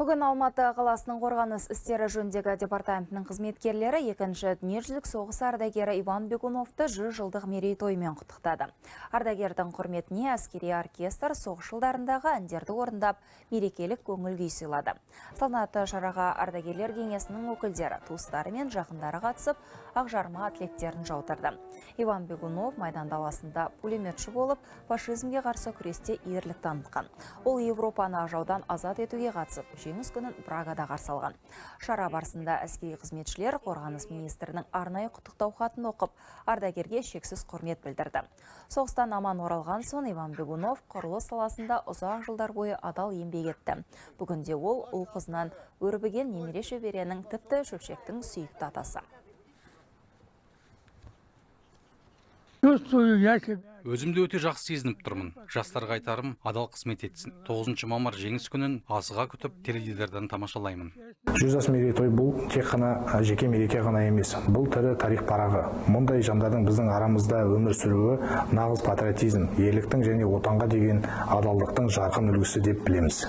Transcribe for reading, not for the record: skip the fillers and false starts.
Бүгін Алматы қаласының қорғаныс істері жөніндегі департаментінің қызметкерлері екінші дүниежүзілік соғыс ардагері Иван Бегуновты 100 жылдық мерейтоймен құттықтады. Ардагердің құрметіне әскери оркестр соғыс жылдарындағы әндерді орындап, мерекелік көңіл күй сыйлады. Салтанатты шараға ардагерлер кеңесінің өкілдері, туыстары мен жақындары қатысып, ақжарма атлеттерін жаудырды. Иван Бегунов майдан даласында пулеметші болып, фашизмге қарсы күресте ерлік танытқан. Ол Европаны жаудан азат етуге қатысып, жеңіс күнін Прагада қарсы алған. Шара барысында әскери қызметшілер қорғаныс министрінің арнайы құттықтау хатын оқып, ардагерге шексіз құрмет білдірді. Соғыстан аман оралған соң Иван Бегунов құрылыс саласында ұзақ жылдар бойы адал еңбек етті. Бүгінде ол ұл қызынан өрбіген немере шөберенің тіпті шөпшектің сүйікті атасы. Өзімді өте жақсы сезініп тұрмын. Жастарға айтарым, адал қызмет етсін. 9 мамыр жеңіс күнін асыға күтіп, теледидардан тамашалаймын. 100 жас мерейтой бұл тек қана жеке мереке ғана емес. Бұл тірі тарих парағы. Мұндай жандардың біздің арамызда өмір сүруі нағыз патриотизм, ерліктің және отанға деген адалдықтың жарқын үлгісі деп білеміз.